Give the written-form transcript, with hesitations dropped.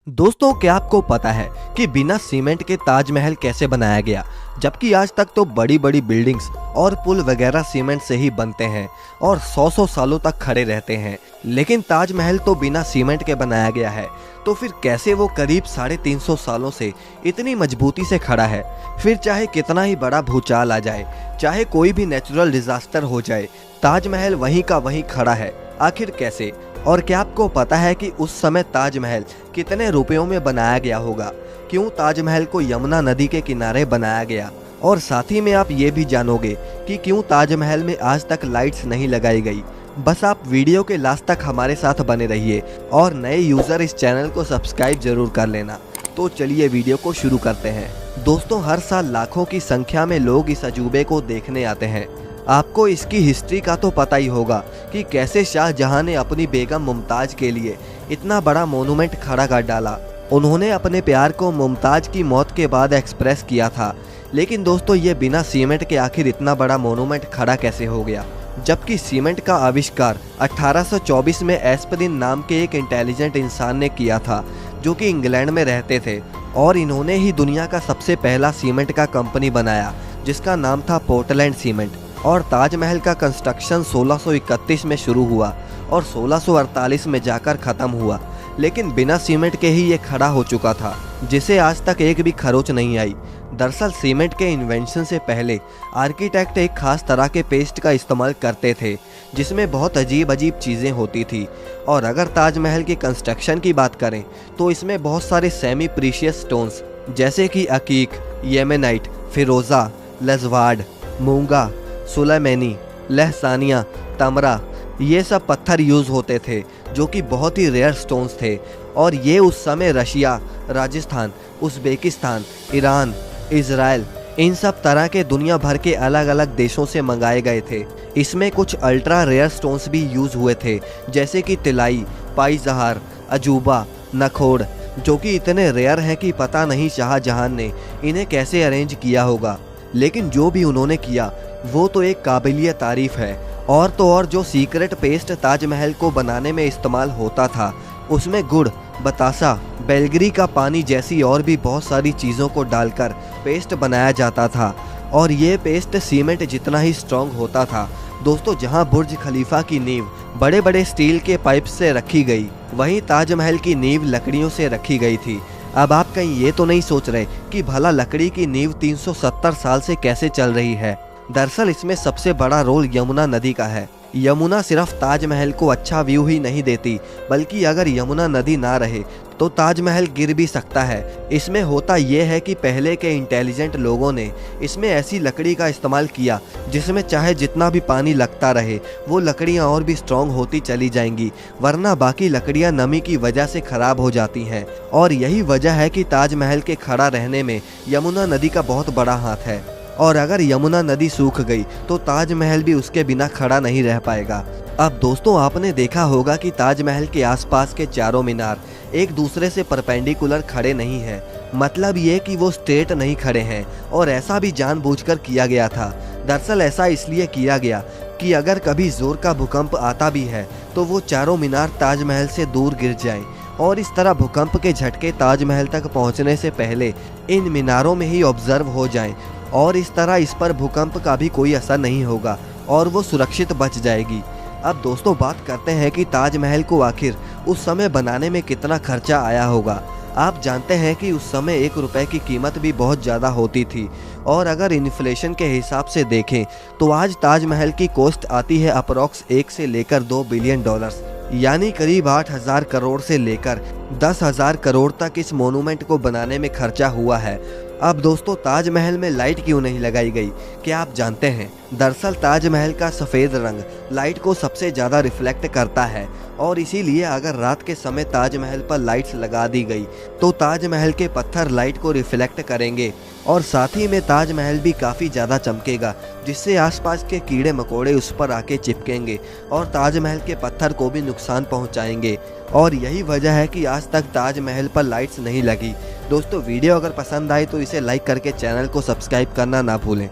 दोस्तों, क्या आपको पता है कि बिना सीमेंट के ताजमहल कैसे बनाया गया? जबकि आज तक तो बड़ी बड़ी बिल्डिंग्स और पुल वगैरह सीमेंट से ही बनते हैं और 100 सालों तक खड़े रहते हैं, लेकिन ताजमहल तो बिना सीमेंट के बनाया गया है। तो फिर कैसे वो करीब 350 सालों से इतनी मजबूती से खड़ा है? फिर चाहे कितना ही बड़ा भूचाल आ जाए, चाहे कोई भी नेचुरल डिजास्टर हो जाए, ताजमहल वहीं का वहीं खड़ा है। आखिर कैसे? और क्या आपको पता है कि उस समय ताजमहल कितने रुपयों में बनाया गया होगा? क्यों ताजमहल को यमुना नदी के किनारे बनाया गया? और साथ ही में आप ये भी जानोगे कि क्यों ताजमहल में आज तक लाइट्स नहीं लगाई गई। बस आप वीडियो के लास्ट तक हमारे साथ बने रहिए और नए यूजर इस चैनल को सब्सक्राइब जरूर कर लेना। तो चलिए वीडियो को शुरू करते हैं। दोस्तों, हर साल लाखों की संख्या में लोग इस अजूबे को देखने आते हैं। आपको इसकी हिस्ट्री का तो पता ही होगा कि कैसे शाहजहां ने अपनी बेगम मुमताज के लिए इतना बड़ा मोनूमेंट खड़ा कर डाला। उन्होंने अपने प्यार को मुमताज की मौत के बाद एक्सप्रेस किया था। लेकिन दोस्तों, ये बिना सीमेंट के आखिर इतना बड़ा मोनूमेंट खड़ा कैसे हो गया? जबकि सीमेंट का आविष्कार 1824 में एस्परिन नाम के एक इंटेलिजेंट इंसान ने किया था, जो कि इंग्लैंड में रहते थे, और इन्होंने ही दुनिया का सबसे पहला सीमेंट का कंपनी बनाया, जिसका नाम था पोर्टलैंड सीमेंट। और ताजमहल का कंस्ट्रक्शन 1631 में शुरू हुआ और 1648 में जाकर ख़त्म हुआ, लेकिन बिना सीमेंट के ही ये खड़ा हो चुका था, जिसे आज तक एक भी खरोच नहीं आई। दरअसल सीमेंट के इन्वेंशन से पहले आर्किटेक्ट एक खास तरह के पेस्ट का इस्तेमाल करते थे, जिसमें बहुत अजीब अजीब चीज़ें होती थी। और अगर ताजमहल के कंस्ट्रक्शन की बात करें तो इसमें बहुत सारे सेमी प्रीशियस स्टोन्स जैसे कि अकीक, येमेनाइट, फिरोज़ा, लजवाड, मूंगा, सुलेमानी, लहसानिया, तमरा, ये सब पत्थर यूज़ होते थे, जो कि बहुत ही रेयर स्टोन्स थे। और ये उस समय Russia, Rajasthan, Uzbekistan, Iran, Israel, इन सब तरह के दुनिया भर के अलग अलग देशों से मंगाए गए थे। इसमें कुछ अल्ट्रा रेयर स्टोन्स भी यूज़ हुए थे, जैसे कि तिलाई, पाई-जहार, अजूबा, नखोड़, जो कि इतने रेयर हैं कि पता नहीं शाहजहां ने इन्हें कैसे अरेंज किया होगा। लेकिन जो भी उन्होंने किया वो तो एक काबिलिय तारीफ है। और तो और जो सीक्रेट पेस्ट ताजमहल को बनाने में इस्तेमाल होता था, उसमें गुड़, बतासा, बेलगरी का पानी जैसी और भी बहुत सारी चीज़ों को डालकर पेस्ट बनाया जाता था। और ये पेस्ट सीमेंट जितना ही स्ट्रॉन्ग होता था। दोस्तों, जहां बुर्ज खलीफा की नींव बड़े बड़े स्टील के पाइप से रखी गई, वहीं ताजमहल की नींव लकड़ियों से रखी गई थी। अब आप कहीं ये तो नहीं सोच रहे कि भला लकड़ी की नींव 370 साल से कैसे चल रही है? दरअसल इसमें सबसे बड़ा रोल यमुना नदी का है। यमुना सिर्फ ताजमहल को अच्छा व्यू ही नहीं देती, बल्कि अगर यमुना नदी ना रहे तो ताजमहल गिर भी सकता है। इसमें होता यह है कि पहले के इंटेलिजेंट लोगों ने इसमें ऐसी लकड़ी का इस्तेमाल किया जिसमें चाहे जितना भी पानी लगता रहे, वो लकड़ियां और भी स्ट्रॉन्ग होती चली जाएंगी, वरना बाकी लकड़ियां नमी की वजह से खराब हो जाती हैं। और यही वजह है कि ताजमहल के खड़ा रहने में यमुना नदी का बहुत बड़ा हाथ है। और अगर यमुना नदी सूख गई तो ताजमहल भी उसके बिना खड़ा नहीं रह पाएगा। अब दोस्तों, आपने देखा होगा कि ताजमहल के आसपास के चारों मीनार एक दूसरे से परपेंडिकुलर खड़े नहीं हैं। मतलब ये कि वो स्ट्रेट नहीं खड़े हैं, और ऐसा भी जानबूझकर किया गया था। दरअसल ऐसा इसलिए किया गया कि अगर कभी जोर का भूकंप आता भी है तो वो चारों मीनार ताजमहल से दूर गिर जाएं, और इस तरह भूकंप के झटके ताजमहल तक पहुंचने से पहले इन मीनारों में ही ऑब्जर्व हो जाएं, और इस तरह इस पर भूकंप का भी कोई असर नहीं होगा और वो सुरक्षित बच जाएगी। अब दोस्तों, बात करते हैं कि ताजमहल को आखिर उस समय बनाने में कितना खर्चा आया होगा। आप जानते हैं कि उस समय 1 रुपए की कीमत भी बहुत ज़्यादा होती थी, और अगर इन्फ्लेशन के हिसाब से देखें तो आज ताजमहल की कॉस्ट आती है अप्रॉक्स 1 से लेकर 2 बिलियन डॉलर्स, यानी करीब 8,000 करोड़ से लेकर 10,000 करोड़ तक इस मोनूमेंट को बनाने में खर्चा हुआ है। अब दोस्तों, ताजमहल में लाइट क्यों नहीं लगाई गई, क्या आप जानते हैं? दरअसल ताजमहल का सफ़ेद रंग लाइट को सबसे ज़्यादा रिफ्लेक्ट करता है, और इसीलिए अगर रात के समय ताजमहल पर लाइट्स लगा दी गई तो ताजमहल के पत्थर लाइट को रिफ्लेक्ट करेंगे, और साथ ही में ताजमहल भी काफ़ी ज़्यादा चमकेगा, जिससे आसपास के कीड़े मकोड़े उस पर आके चिपकेंगे और ताजमहल के पत्थर को भी नुकसान पहुंचाएंगे। और यही वजह है कि आज तक ताजमहल पर लाइट्स नहीं लगी। दोस्तों, वीडियो अगर पसंद आए तो इसे लाइक करके चैनल को सब्सक्राइब करना ना भूलें।